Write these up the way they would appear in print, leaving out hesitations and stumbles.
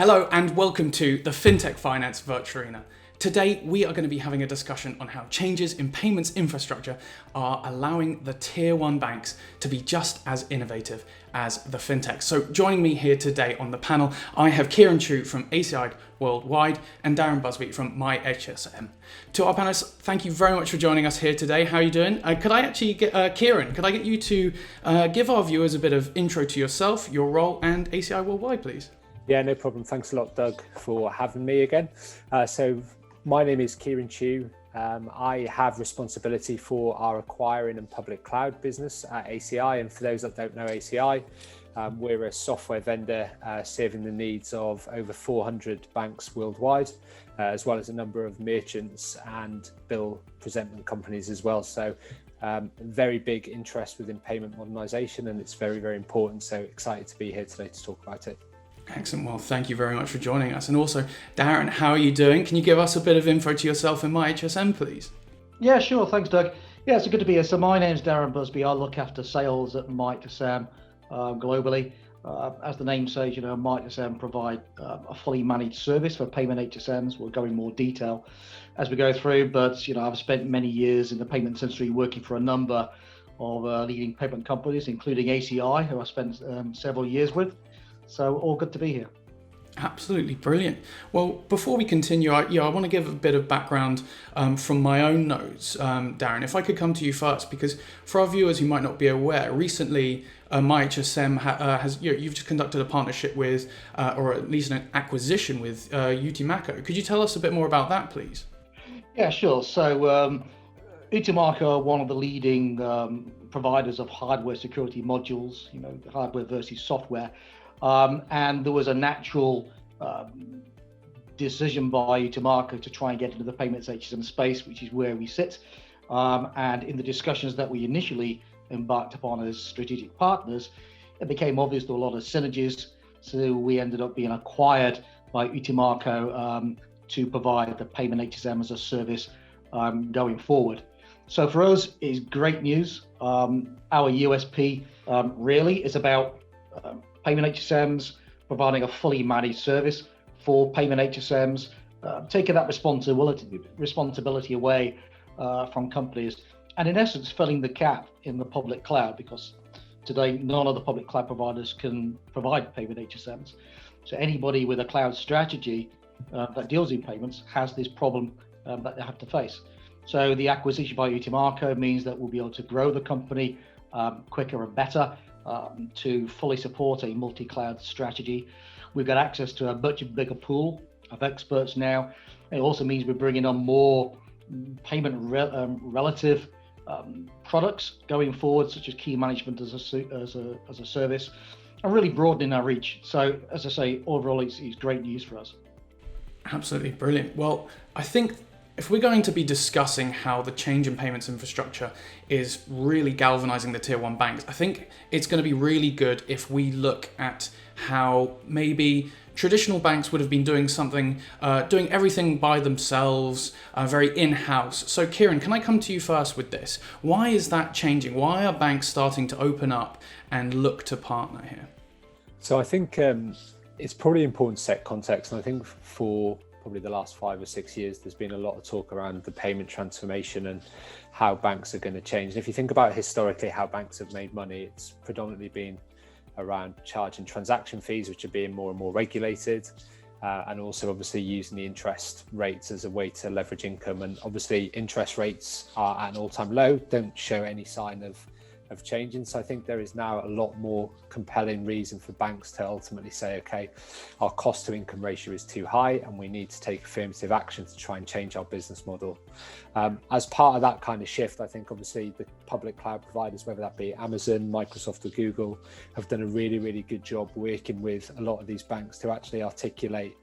Hello and welcome to the FinTech Finance Virtual Arena. Today we are going to be having a discussion on how changes in payments infrastructure are allowing the tier 1 banks to be just as innovative as the fintechs. So joining me here today on the panel, I have Ciaran Chu from ACI Worldwide and Darren Busby from MYHSM. To our panelists, thank you very much for joining us here today. How are you doing? Could I actually get, Ciaran, could I get you to give our viewers a bit of intro to yourself, your role and ACI Worldwide, please? Yeah, no problem. Thanks a lot, Doug, for having me again. So my name is Ciaran Chu. I have responsibility for our acquiring and public cloud business at ACI. And for those that don't know ACI, we're a software vendor serving the needs of over 400 banks worldwide, as well as a number of merchants and bill presentment companies as well. So very big interest within payment modernization, and it's very, very important. So excited to be here today to talk about it. Excellent. Well, thank you very much for joining us. And also, Darren, how are you doing? Can you give us a bit of info to yourself and MyHSM, please? Yeah, sure. Thanks, Doug. Yeah, it's good to be here. So my name's Darren Busby. I look after sales at MYHSM globally. As the name says, MYHSM provide a fully managed service for payment HSMs. We'll go in more detail as we go through, but I've spent many years in the payments industry working for a number of leading payment companies, including ACI, who I spent several years with. So all good to be here. Absolutely brilliant. Well, before we continue, I want to give a bit of background from my own notes. Darren, if I could come to you first, because for our viewers who might not be aware, recently MyHSM has you've just conducted a partnership with, or at least an acquisition with Utimaco. Could you tell us a bit more about that, please? Yeah, sure. So Utimaco are one of the leading providers of hardware security modules, hardware versus software. And there was a natural decision by Utimaco to try and get into the payments HSM space, which is where we sit. And in the discussions that we initially embarked upon as strategic partners, it became obvious there were a lot of synergies. So we ended up being acquired by Utimaco to provide the payment HSM as a service going forward. So for us, it's great news. Our USP really is about payment HSMs providing a fully managed service for payment HSMs, taking that responsibility away from companies, and in essence filling the gap in the public cloud, because today none of the public cloud providers can provide payment HSMs. So anybody with a cloud strategy that deals in payments has this problem that they have to face. So the acquisition by Utimaco means that we'll be able to grow the company quicker and better, to fully support a multi-cloud strategy. We've got access to a much bigger pool of experts now. It also means we're bringing on more payment relative products going forward, such as key management as a service, and really broadening our reach. So as I say, overall, it's great news for us. Absolutely brilliant. Well, I think if we're going to be discussing how the change in payments infrastructure is really galvanizing the tier 1 banks, I think it's going to be really good if we look at how maybe traditional banks would have been doing doing everything by themselves, very in-house. So Ciaran, can I come to you first with this? Why is that changing? Why are banks starting to open up and look to partner here? So I think it's probably important to set context. And I think for probably the last 5 or 6 years, there's been a lot of talk around the payment transformation and how banks are going to change. And if you think about historically how banks have made money, it's predominantly been around charging transaction fees, which are being more and more regulated, and also obviously using the interest rates as a way to leverage income. And obviously interest rates are at an all-time low, don't show any sign of changing. So I think there is now a lot more compelling reason for banks to ultimately say, okay, our cost to income ratio is too high and we need to take affirmative action to try and change our business model. As part of that kind of shift, I think obviously the public cloud providers, whether that be Amazon, Microsoft or Google, have done a really, really good job working with a lot of these banks to actually articulate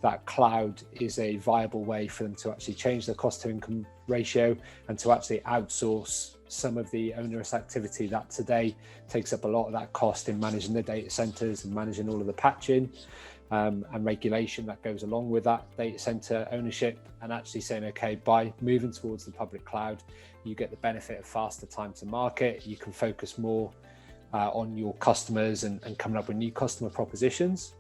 that cloud is a viable way for them to actually change their cost to income ratio and to actually outsource some of the onerous activity that today takes up a lot of that cost in managing the data centers and managing all of the patching and regulation that goes along with that data center ownership, and actually saying, okay, by moving towards the public cloud, you get the benefit of faster time to market. You can focus more on your customers and coming up with new customer propositions.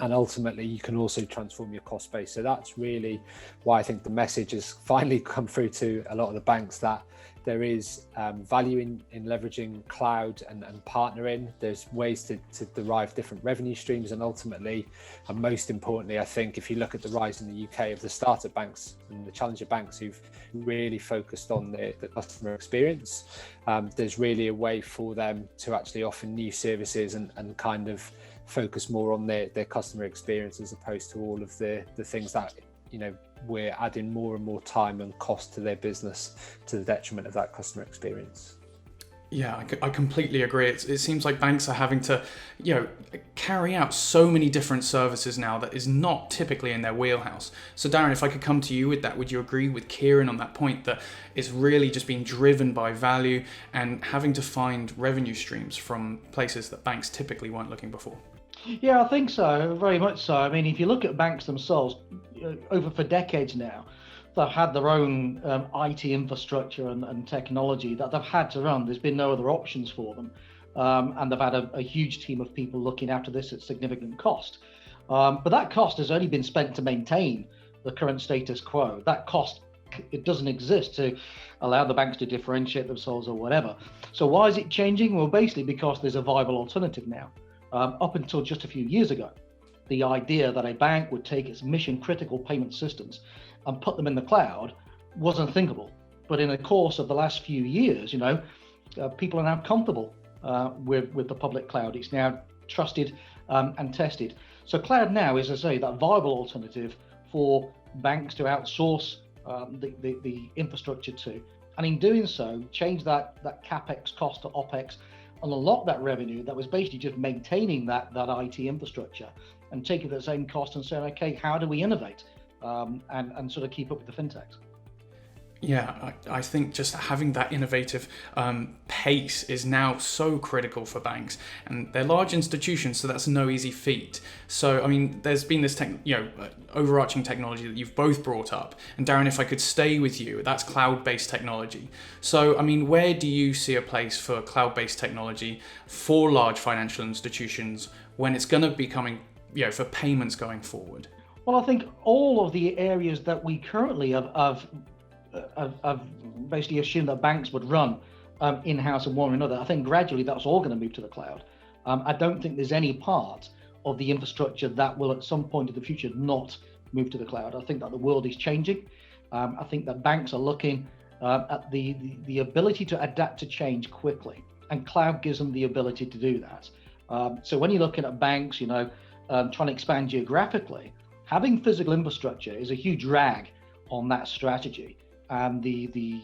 And ultimately, you can also transform your cost base. So that's really why I think the message has finally come through to a lot of the banks, that there is value in leveraging cloud and partnering. There's ways to derive different revenue streams. And ultimately, and most importantly, I think if you look at the rise in the UK of the startup banks and the challenger banks who've really focused on the customer experience, there's really a way for them to actually offer new services and kind of focus more on their customer experience, as opposed to all of the things that, you know, we're adding more and more time and cost to their business to the detriment of that customer experience. Yeah, I completely agree. It seems like banks are having to, you know, carry out so many different services now that is not typically in their wheelhouse. So Darren, if I could come to you with that, would you agree with Ciaran on that point, that it's really just being driven by value and having to find revenue streams from places that banks typically weren't looking before? Yeah, I think so, very much so. I mean, if you look at banks themselves, for decades now, they've had their own IT infrastructure and technology that they've had to run. There's been no other options for them. And they've had a huge team of people looking after this at significant cost. But that cost has only been spent to maintain the current status quo. That cost, it doesn't exist to allow the banks to differentiate themselves or whatever. So why is it changing? Well, basically because there's a viable alternative now. Up until just a few years ago, the idea that a bank would take its mission critical payment systems and put them in the cloud was unthinkable. But in the course of the last few years, people are now comfortable with the public cloud. It's now trusted and tested. So cloud now is, as I say, that viable alternative for banks to outsource the infrastructure to, and in doing so, change that capex cost to opex and unlock that revenue that was basically just maintaining that IT infrastructure, and taking that same cost and saying, okay, how do we innovate and sort of keep up with the fintechs? Yeah, I think just having that innovative pace is now so critical for banks, and they're large institutions, so that's no easy feat. So, I mean, there's been this overarching technology that you've both brought up, and Darren, if I could stay with you, that's cloud-based technology. So, I mean, where do you see a place for cloud-based technology for large financial institutions when it's going to be coming, for payments going forward? Well, I think all of the areas that we currently have basically assumed that banks would run in-house and one another, I think gradually that's all going to move to the cloud. I don't think there's any part of the infrastructure that will at some point in the future not move to the cloud. I think that the world is changing. I think that banks are looking at the ability to adapt to change quickly, and cloud gives them the ability to do that. So when you're looking at banks, trying to expand geographically, having physical infrastructure is a huge drag on that strategy. And the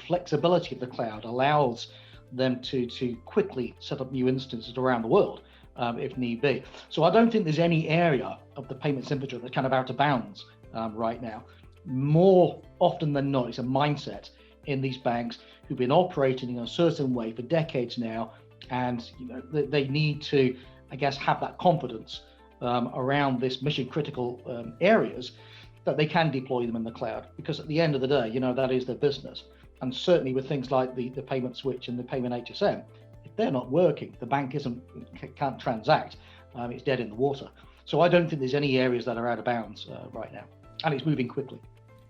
flexibility of the cloud allows them to quickly set up new instances around the world if need be. So I don't think there's any area of the payments infrastructure that's kind of out of bounds right now. More often than not, it's a mindset in these banks who've been operating in a certain way for decades now, and they need to, I guess, have that confidence around this mission critical areas, that they can deploy them in the cloud, because at the end of the day, that is their business. And certainly with things like the payment switch and the payment HSM, if they're not working, the bank can't transact. It's dead in the water. So I don't think there's any areas that are out of bounds right now, and it's moving quickly.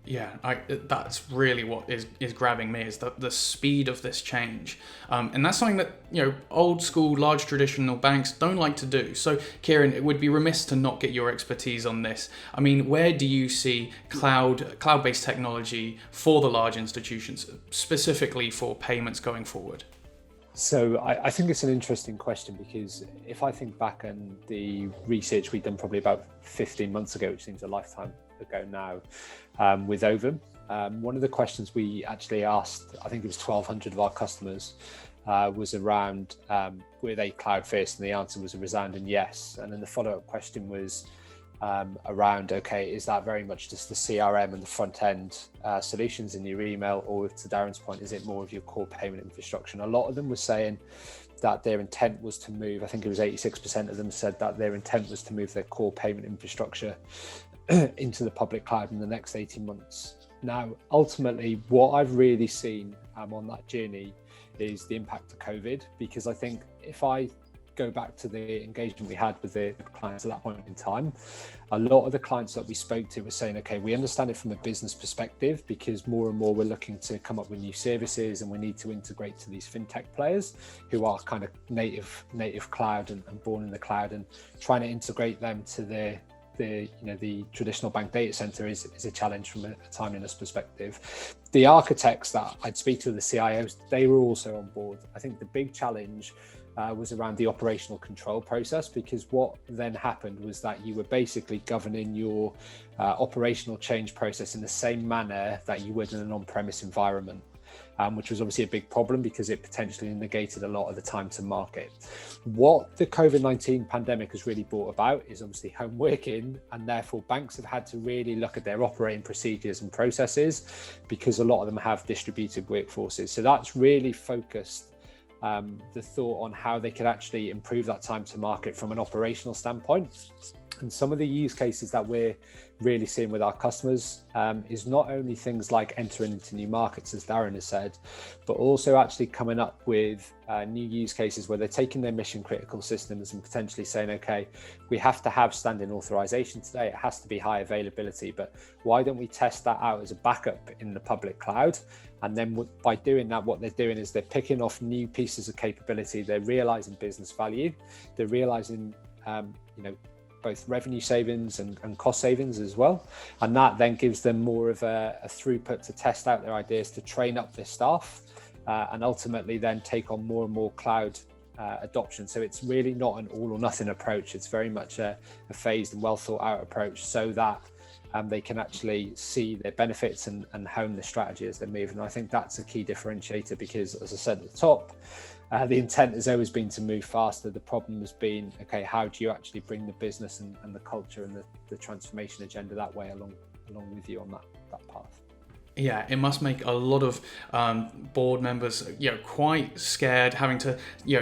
Yeah, that's really what is grabbing me, is the speed of this change. And that's something that, old school, large traditional banks don't like to do. So, Ciaran, it would be remiss to not get your expertise on this. I mean, where do you see cloud-based technology for the large institutions, specifically for payments going forward? So I think it's an interesting question, because if I think back on the research we'd done probably about 15 months ago, which seems a lifetime ago now, with Ovum, one of the questions we actually asked, I think it was 1,200 of our customers, was around were they cloud first, and the answer was a resounding yes. And then the follow-up question was around, okay, is that very much just the CRM and the front end solutions in your email, or to Darren's point, is it more of your core payment infrastructure? And a lot of them were saying that their intent was to move, I think it was 86% of them said that their intent was to move their core payment infrastructure into the public cloud in the next 18 months. Now, ultimately, what I've really seen on that journey is the impact of COVID, because I think if I go back to the engagement we had with the clients at that point in time, a lot of the clients that we spoke to were saying, okay, we understand it from a business perspective, because more and more we're looking to come up with new services and we need to integrate to these fintech players who are kind of native cloud and born in the cloud, and trying to integrate them to the traditional bank data center is a challenge from a timeliness perspective. The architects that I'd speak to, the CIOs, they were also on board. I think the big challenge was around the operational control process, because what then happened was that you were basically governing your operational change process in the same manner that you would in an on-premise environment. Which was obviously a big problem because it potentially negated a lot of the time to market. What the COVID-19 pandemic has really brought about is obviously home working, and therefore banks have had to really look at their operating procedures and processes, because a lot of them have distributed workforces. So that's really focused the thought on how they could actually improve that time to market from an operational standpoint. And some of the use cases that we're really seeing with our customers is not only things like entering into new markets, as Darren has said, but also actually coming up with new use cases where they're taking their mission critical systems and potentially saying, okay, we have to have standing authorization today, it has to be high availability, but why don't we test that out as a backup in the public cloud? And then by doing that, what they're doing is they're picking off new pieces of capability, they're realizing business value, they're realizing both revenue savings and cost savings as well. And that then gives them more of a throughput to test out their ideas, to train up their staff, and ultimately then take on more and more cloud adoption. So it's really not an all or nothing approach. It's very much a phased and well thought out approach, so that they can actually see their benefits and hone the strategy as they move. And I think that's a key differentiator, because as I said at the top, the intent has always been to move faster. The problem has been, okay, how do you actually bring the business and the culture and the transformation agenda that way along with you on that path? Yeah, it must make a lot of board members, quite scared, having to,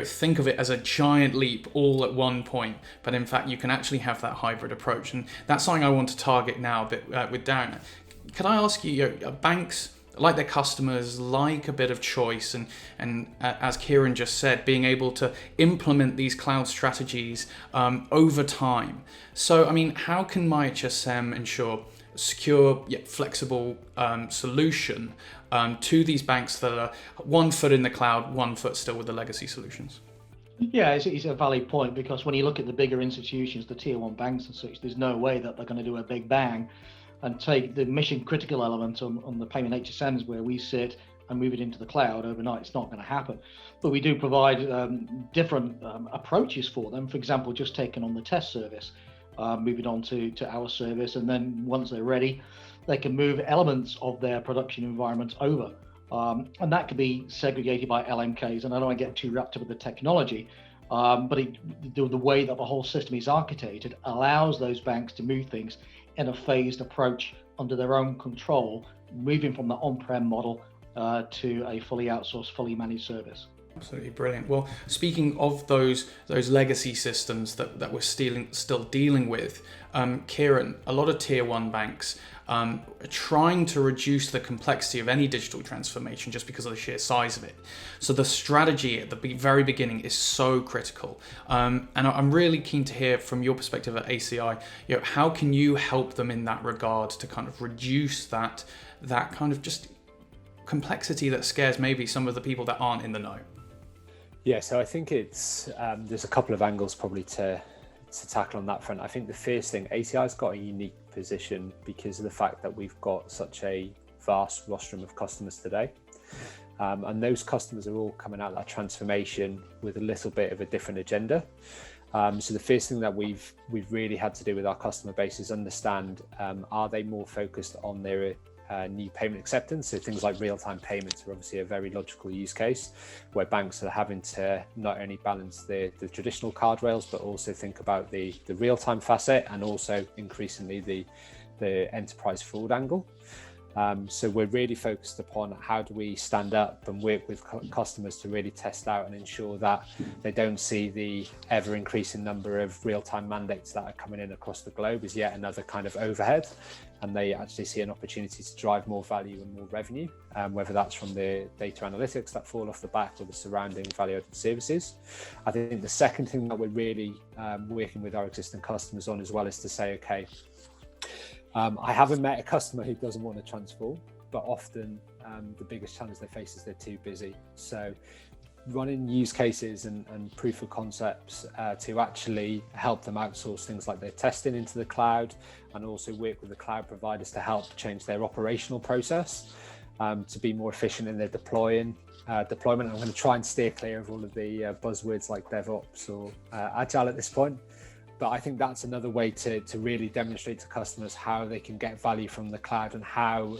think of it as a giant leap all at one point. But in fact, you can actually have that hybrid approach, and that's something I want to target now a bit with Darren. Can I ask you, banks, like their customers, like a bit of choice, and as Ciaran just said, being able to implement these cloud strategies over time. So, I mean, how can MYHSM ensure secure yet flexible solution to these banks that are one foot in the cloud, one foot still with the legacy solutions? Yeah, it's a valid point, because when you look at the bigger institutions, the tier one banks and such, there's no way that they're going to do a big bang and take the mission critical element on the payment HSMs where we sit and move it into the cloud overnight. It's not going to happen. But we do provide different approaches for them. For example, just taking on the test service, moving on to our service, and then once they're ready, they can move elements of their production environment over. And that could be segregated by LMKs. And I don't want to get too wrapped up with the technology, but the way that the whole system is architected allows those banks to move things in a phased approach under their own control, moving from the on-prem model to a fully outsourced, fully managed service. Absolutely brilliant. Well, speaking of those legacy systems that we're still dealing with, Ciaran, a lot of tier one banks are trying to reduce the complexity of any digital transformation just because of the sheer size of it. So the strategy at the very beginning is so critical. And I'm really keen to hear from your perspective at ACI, how can you help them in that regard to kind of reduce that kind of just complexity that scares maybe some of the people that aren't in the know? Yeah, so I think it's there's a couple of angles probably to tackle on that front. I think the first thing, ACI's got a unique position because of the fact that we've got such a vast rostrum of customers today. And those customers are all coming out of that transformation with a little bit of a different agenda. So the first thing that we've really had to do with our customer base is understand, are they more focused on their new payment acceptance? So things like real-time payments are obviously a very logical use case where banks are having to not only balance the traditional card rails, but also think about the real-time facet and also increasingly the enterprise fraud angle. So we're really focused upon how do we stand up and work with customers to really test out and ensure that they don't see the ever increasing number of real-time mandates that are coming in across the globe as yet another kind of overhead, and they actually see an opportunity to drive more value and more revenue, whether that's from the data analytics that fall off the back or the surrounding value-added services. I think the second thing that we're really working with our existing customers on as well is to say, okay, I haven't met a customer who doesn't want to transform, but often the biggest challenge they face is they're too busy. So running use cases and proof of concepts to actually help them outsource things like their testing into the cloud, and also work with the cloud providers to help change their operational process to be more efficient in their deployment. I'm going to try and steer clear of all of the buzzwords like DevOps or Agile at this point. But I think that's another way to really demonstrate to customers how they can get value from the cloud and how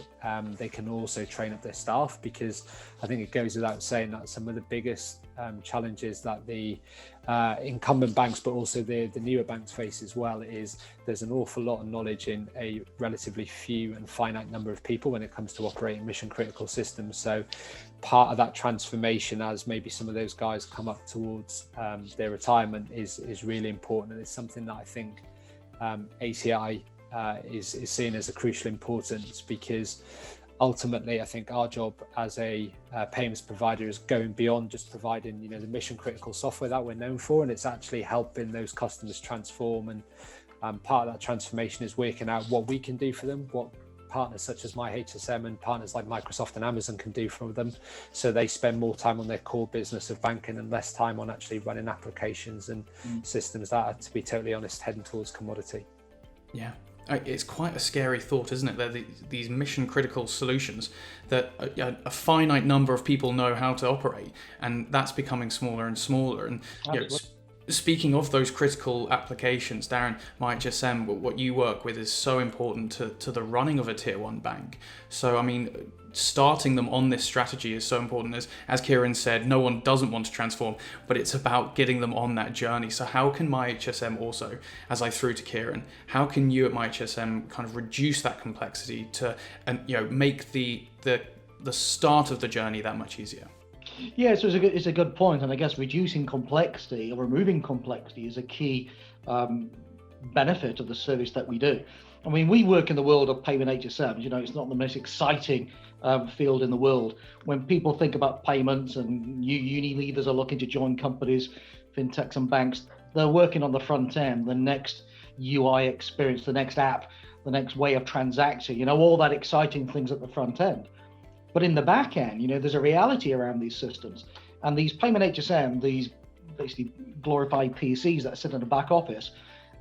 they can also train up their staff, because I think it goes without saying that some of the biggest challenges that the incumbent banks, but also the newer banks face as well, is there's an awful lot of knowledge in a relatively few and finite number of people when it comes to operating mission critical systems. So part of that transformation, as maybe some of those guys come up towards their retirement, is really important, and it's something that I think ACI is seen as a crucial importance, because ultimately I think our job as a payments provider is going beyond just providing the mission critical software that we're known for, and it's actually helping those customers transform, and part of that transformation is working out what we can do for them, what partners such as MYHSM and partners like Microsoft and Amazon can do for them, so they spend more time on their core business of banking and less time on actually running applications and systems that are, to be totally honest, heading towards commodity. Yeah, it's quite a scary thought, isn't it? They're these mission critical solutions that a finite number of people know how to operate, and that's becoming smaller and smaller. And speaking of those critical applications, Darren, MYHSM, what you work with is so important to the running of a tier one bank. So, I mean, starting them on this strategy is so important. As Ciaran said, no one doesn't want to transform, but it's about getting them on that journey. So how can MYHSM also, as I threw to Ciaran, how can you at MYHSM kind of reduce that complexity to, make the start of the journey that much easier? Yeah, so it's a good point, and I guess reducing complexity or removing complexity is a key benefit of the service that we do. I mean, we work in the world of payment HSMs. It's not the most exciting field in the world. When people think about payments and Unilevers are looking to join companies, fintechs and banks, they're working on the front end, the next UI experience, the next app, the next way of transacting, all that exciting things at the front end. But in the back end, there's a reality around these systems, and these payment HSM, these basically glorified PCs that sit in the back office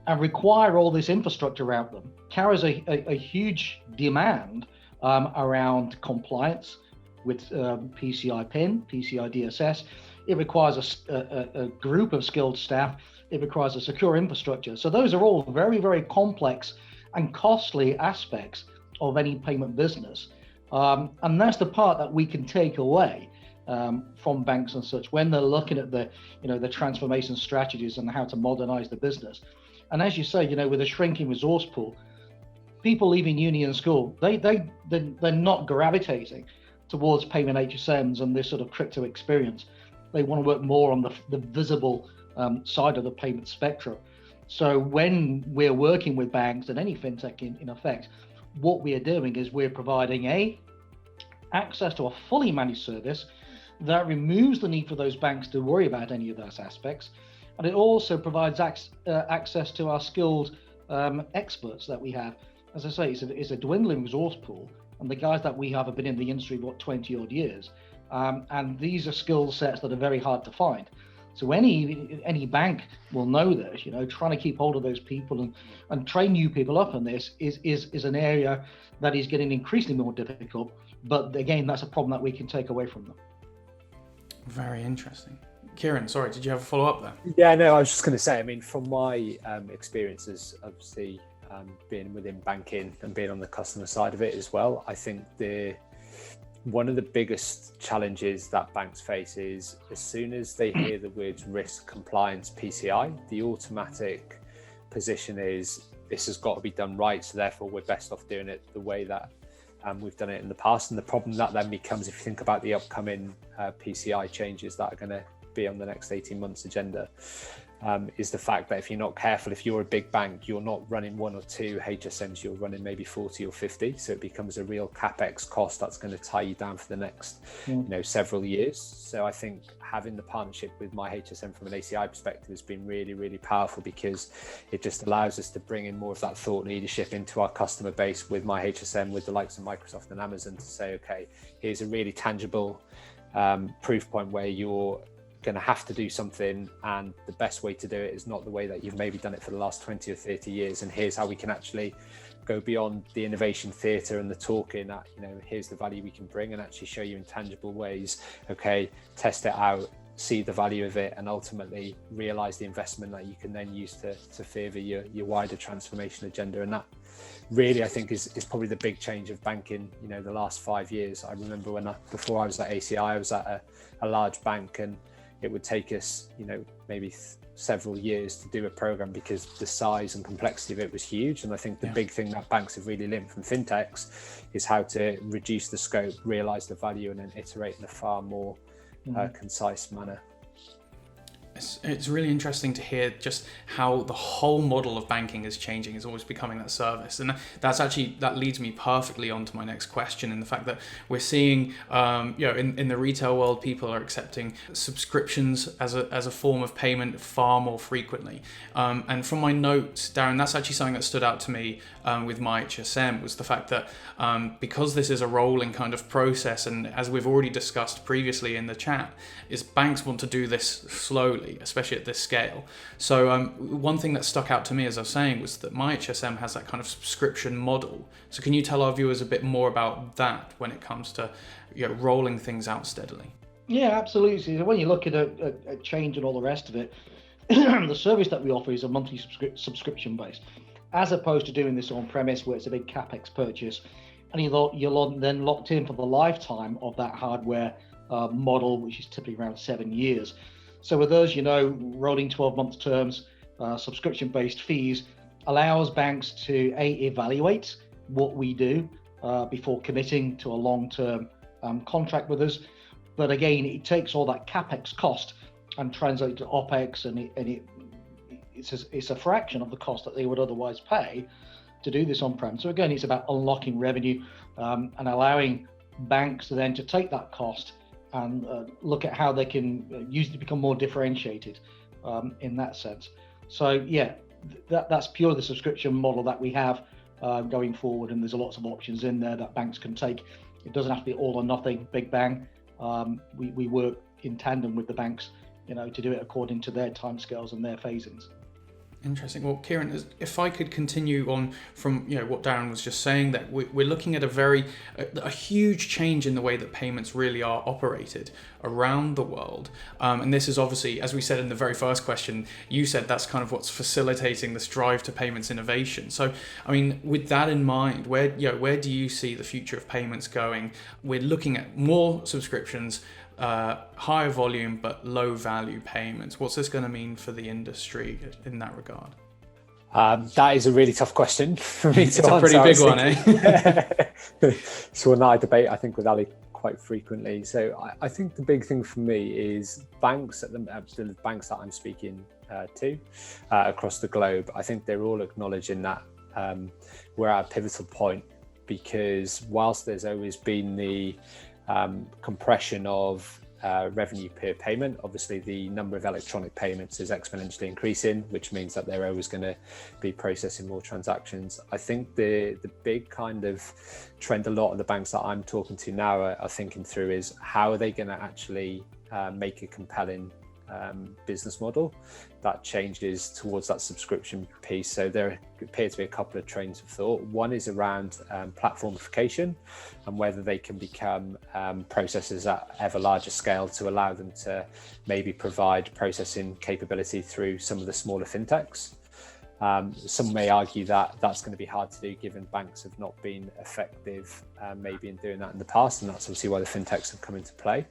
and require all this infrastructure around them, carries a huge demand around compliance with PCI PIN, PCI DSS. It requires a group of skilled staff. It requires a secure infrastructure. So those are all very, very complex and costly aspects of any payment business. And that's the part that we can take away from banks and such when they're looking at the transformation strategies and how to modernize the business. And as you say, with a shrinking resource pool, people leaving uni and school, they're not gravitating towards payment HSMs and this sort of crypto experience. They want to work more on the visible side of the payment spectrum. So when we're working with banks and any fintech in effect, what we are doing is we're providing access to a fully managed service that removes the need for those banks to worry about any of those aspects. And it also provides access to our skilled experts that we have. As I say, it's a dwindling resource pool, and the guys that we have been in the industry, 20 odd years. And these are skill sets that are very hard to find. So any bank will know this, trying to keep hold of those people and train new people up on this is an area that is getting increasingly more difficult. But again, that's a problem that we can take away from them. Very interesting. Ciaran, sorry, did you have a follow-up there? Yeah, no, I was just going to say, I mean, from my experiences, obviously being within banking and being on the customer side of it as well, I think one of the biggest challenges that banks face is as soon as they hear the words risk, compliance, PCI, the automatic position is this has got to be done right, so therefore we're best off doing it the way that We've done it in the past, and the problem that then becomes, if you think about the upcoming PCI changes that are going to be on the next 18 months agenda, is the fact that if you're not careful, if you're a big bank, you're not running 1 or 2 HSMs, you're running maybe 40 or 50. So it becomes a real capex cost that's going to tie you down for the next several years. So I think having the partnership with MYHSM from an ACI perspective has been really, really powerful, because it just allows us to bring in more of that thought leadership into our customer base with MYHSM, with the likes of Microsoft and Amazon, to say, okay, here's a really tangible proof point where you're going to have to do something, and the best way to do it is not the way that you've maybe done it for the last 20 or 30 years, and here's how we can actually go beyond the innovation theatre and the talking at, here's the value we can bring, and actually show you in tangible ways, okay, test it out, see the value of it, and ultimately realize the investment that you can then use to further your wider transformation agenda. And that really, I think, is probably the big change of banking, the last 5 years. I remember before I was at ACI, I was at a large bank, and it would take us, maybe several years to do a program, because the size and complexity of it was huge. And I think the big thing that banks have really learned from fintechs is how to reduce the scope, realize the value, and then iterate in a far more concise manner. It's really interesting to hear just how the whole model of banking is changing, is always becoming that service. And that leads me perfectly onto my next question, in the fact that we're seeing, in the retail world, people are accepting subscriptions as a form of payment far more frequently. And from my notes, Darren, that's actually something that stood out to me with MYHSM, was the fact that because this is a rolling kind of process, and as we've already discussed previously in the chat, is banks want to do this slowly, especially at this scale. So one thing that stuck out to me, as I was saying, was that MYHSM has that kind of subscription model. So can you tell our viewers a bit more about that when it comes to rolling things out steadily? Yeah, absolutely. When you look at a change and all the rest of it, the service that we offer is a monthly subscription based, as opposed to doing this on premise where it's a big capex purchase, and you're then locked in for the lifetime of that hardware model, which is typically around 7 years. So with us, rolling 12-month terms, subscription-based fees allows banks to evaluate what we do before committing to a long-term contract with us. But again, it takes all that capex cost and translates to opex, and it's a fraction of the cost that they would otherwise pay to do this on-prem. So again, it's about unlocking revenue and allowing banks then to take that cost and look at how they can use it to become more differentiated in that sense. So yeah, that's purely the subscription model that we have going forward, and there's lots of options in there that banks can take. It doesn't have to be all or nothing, big bang. We work in tandem with the banks, to do it according to their timescales and their phasings. Interesting. Well, Ciaran, if I could continue on from what Darren was just saying, that we're looking at a huge change in the way that payments really are operated around the world, and this is obviously, as we said in the very first question, you said that's kind of what's facilitating this drive to payments innovation. So, I mean, with that in mind, where do you see the future of payments going? We're looking at more subscriptions, higher volume but low value payments. What's this going to mean for the industry in that regard? That is a really tough question for me to answer. It's a pretty big one, eh? It's one that I debate, I think, with Ali quite frequently. So I think the big thing for me is banks, the banks that I'm speaking to across the globe, I think they're all acknowledging that we're at a pivotal point, because whilst there's always been the compression of revenue per payment, obviously the number of electronic payments is exponentially increasing, which means that they're always going to be processing more transactions. I think the big kind of trend a lot of the banks that I'm talking to now are thinking through is how are they going to actually make a compelling business model that changes towards that subscription piece. So there appear to be a couple of trains of thought. One is around platformification, and whether they can become processors at ever larger scale to allow them to maybe provide processing capability through some of the smaller fintechs. Some may argue that that's going to be hard to do, given banks have not been effective maybe in doing that in the past, and that's obviously why the fintechs have come into play.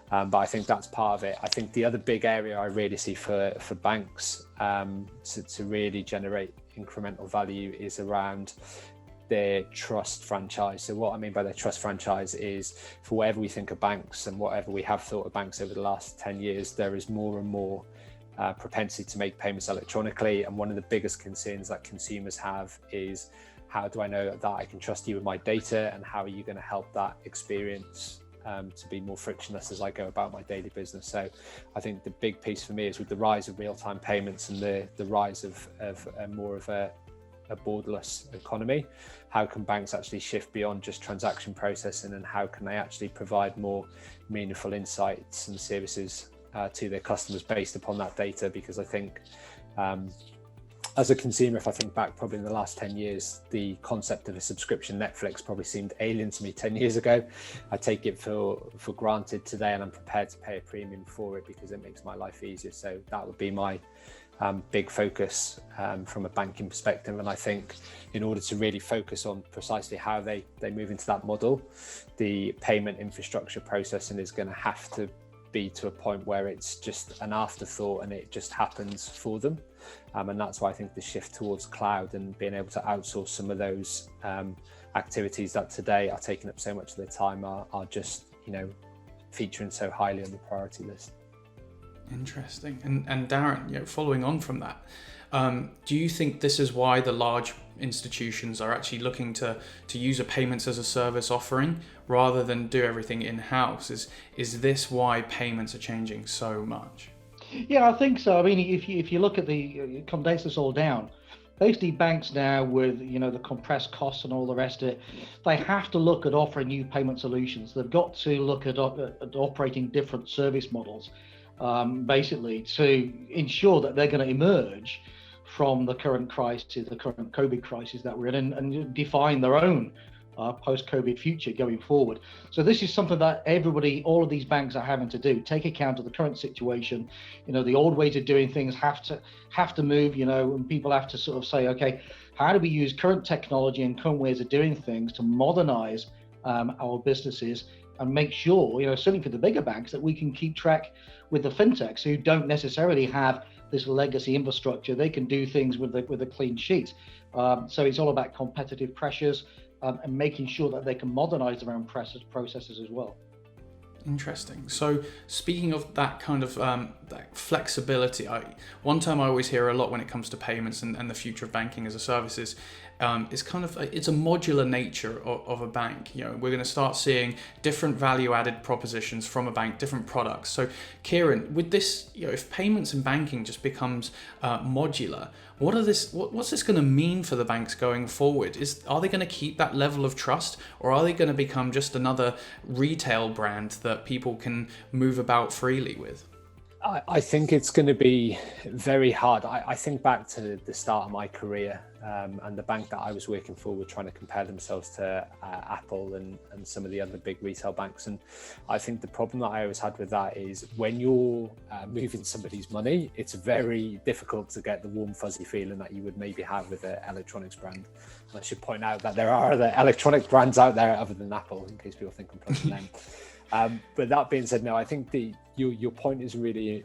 But I think that's part of it. I think the other big area I really see for banks to really generate incremental value is around their trust franchise. So what I mean by their trust franchise is, for whatever we think of banks and whatever we have thought of banks over the last 10 years, there is more and more propensity to make payments electronically. And one of the biggest concerns that consumers have is, how do I know that I can trust you with my data, and how are you going to help that experience to be more frictionless as I go about my daily business? So I think the big piece for me is, with the rise of real-time payments and the rise of more of a borderless economy, how can banks actually shift beyond just transaction processing, and how can they actually provide more meaningful insights and services to their customers based upon that data? Because I think as a consumer, if I think back probably in the last 10 years, the concept of a subscription Netflix probably seemed alien to me 10 years ago. I take it for granted today, and I'm prepared to pay a premium for it because it makes my life easier. So that would be my big focus from a banking perspective. And I think in order to really focus on precisely how they move into that model, the payment infrastructure processing is going to have to be to a point where it's just an afterthought and it just happens for them. And that's why I think the shift towards cloud and being able to outsource some of those activities that today are taking up so much of their time are just, featuring so highly on the priority list. Interesting. And Darren, following on from that, do you think this is why the large institutions are actually looking to use a payments as a service offering rather than do everything in-house? Is this why payments are changing so much? Yeah, I think so. I mean, if you look at condense this all down, basically banks now with, the compressed costs and all the rest of it, they have to look at offering new payment solutions. They've got to look at operating different service models, basically to ensure that they're going to emerge from the current crisis, the current COVID crisis that we're in, and define their own post-COVID future going forward. So this is something that all of these banks are having to do, take account of the current situation. The old ways of doing things have to move, and people have to sort of say, okay, how do we use current technology and current ways of doing things to modernize our businesses and make sure, certainly for the bigger banks, that we can keep track with the fintechs who don't necessarily have this legacy infrastructure. They can do things with a clean sheet. So it's all about competitive pressures and making sure that they can modernize their own processes as well. Interesting. So speaking of that kind of that flexibility, one term I always hear a lot when it comes to payments and the future of banking as a service is kind of it's a modular nature of a bank. We're going to start seeing different value-added propositions from a bank, different products. So Ciaran, with this, if payments and banking just becomes modular, what's this going to mean for the banks going forward? Are they going to keep that level of trust, or are they going to become just another retail brand that people can move about freely with? I think it's going to be very hard. I think back to the start of my career, and the bank that I was working for were trying to compare themselves to Apple and some of the other big retail banks. And I think the problem that I always had with that is, when you're moving somebody's money, it's very difficult to get the warm fuzzy feeling that you would maybe have with an electronics brand. And I should point out that there are other electronic brands out there other than Apple, in case people think I'm plugging them. But that being said, no, I think your point is really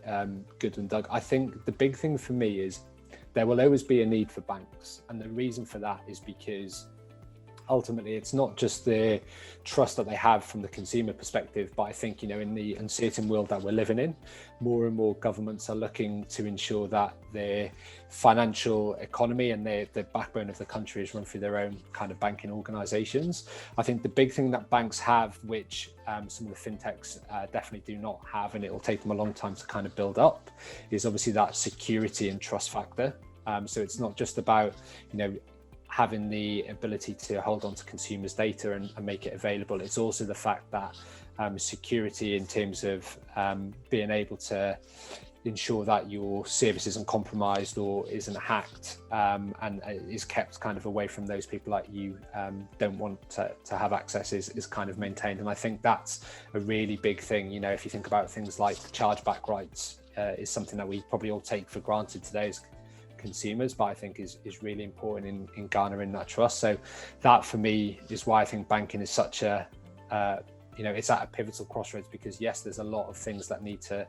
good and Doug. I think the big thing for me is there will always be a need for banks. And the reason for that is because ultimately it's not just the trust that they have from the consumer perspective, but I think, in the uncertain world that we're living in, more and more governments are looking to ensure that their financial economy and the backbone of the country is run through their own kind of banking organizations. I think the big thing that banks have, which some of the fintechs definitely do not have, and it will take them a long time to kind of build up, is obviously that security and trust factor. So it's not just about, having the ability to hold on to consumers' data and make it available. It's also the fact that security in terms of being able to ensure that your service isn't compromised or isn't hacked, and is kept kind of away from those people that you don't want to have access is kind of maintained. And I think that's a really big thing. If you think about things like chargeback rights, is something that we probably all take for granted today as consumers, but I think is really important in garnering that trust. So that for me is why I think banking is such a it's at a pivotal crossroads, because yes, there's a lot of things that need to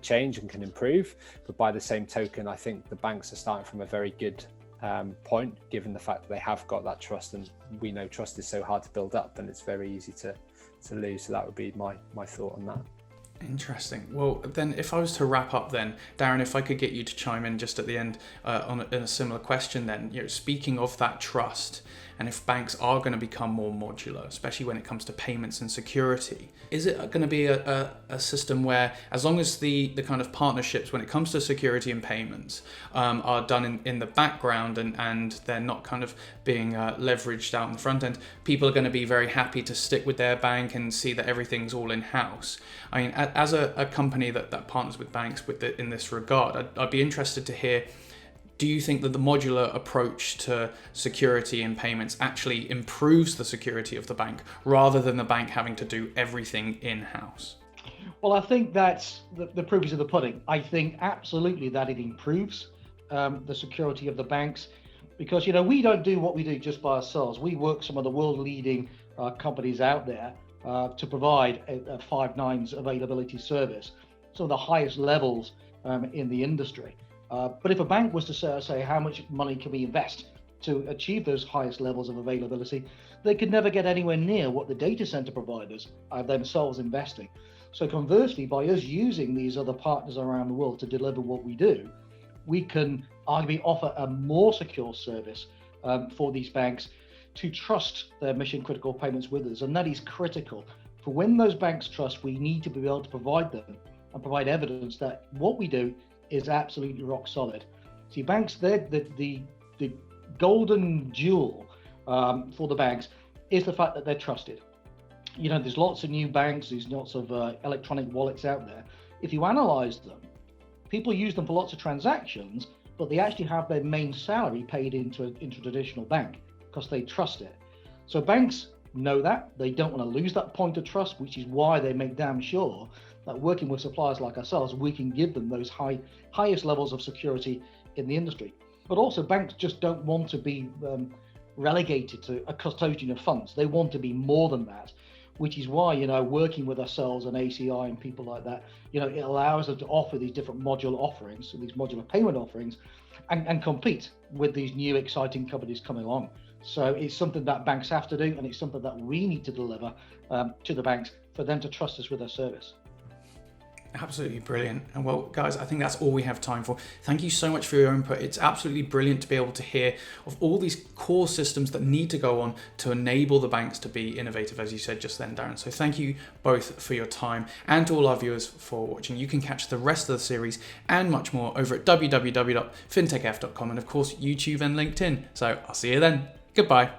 change and can improve, but by the same token, I think the banks are starting from a very good point, given the fact that they have got that trust, and we know trust is so hard to build up, and it's very easy to lose. So that would be my thought on that. Interesting. Well, then if I was to wrap up then, Darren, if I could get you to chime in just at the end on a similar question then, speaking of that trust, and if banks are going to become more modular, especially when it comes to payments and security, is it going to be a system where, as long as the kind of partnerships when it comes to security and payments are done in the background and they're not kind of being leveraged out in the front end, people are going to be very happy to stick with their bank and see that everything's all in-house? I mean, as a company that partners with banks in this regard, I'd be interested to hear, do you think that the modular approach to security and payments actually improves the security of the bank rather than the bank having to do everything in-house? Well, I think that's the proof is in the pudding. I think absolutely that it improves the security of the banks, because, we don't do what we do just by ourselves. We work some of the world leading companies out there to provide a 5 nines availability service, some of the highest levels in the industry. But if a bank was to say how much money can we invest to achieve those highest levels of availability, they could never get anywhere near what the data center providers are themselves investing. So conversely, by us using these other partners around the world to deliver what we do, we can arguably offer a more secure service for these banks to trust their mission critical payments with us. And that is critical. For when those banks trust, we need to be able to provide them and provide evidence that what we do is absolutely rock solid. See, banks, they're the golden jewel for the banks is the fact that they're trusted. There's lots of new banks, there's lots of electronic wallets out there. If you analyze them, people use them for lots of transactions, but they actually have their main salary paid into a traditional bank because they trust it. So banks know that. They don't want to lose that point of trust, which is why they make damn sure that working with suppliers like ourselves, we can give them those highest levels of security in the industry. But also banks just don't want to be relegated to a custodian of funds. They want to be more than that, which is why, working with ourselves and ACI and people like that, it allows us to offer these different modular offerings, these modular payment offerings, and compete with these new exciting companies coming along. So it's something that banks have to do, and it's something that we need to deliver to the banks for them to trust us with their service. Absolutely brilliant. And well, guys, I think that's all we have time for. Thank you so much for your input. It's absolutely brilliant to be able to hear of all these core systems that need to go on to enable the banks to be innovative, as you said just then, Darren. So thank you both for your time, and to all our viewers for watching. You can catch the rest of the series and much more over at www.fintechf.com, and of course YouTube and LinkedIn. So I'll see you then. Goodbye.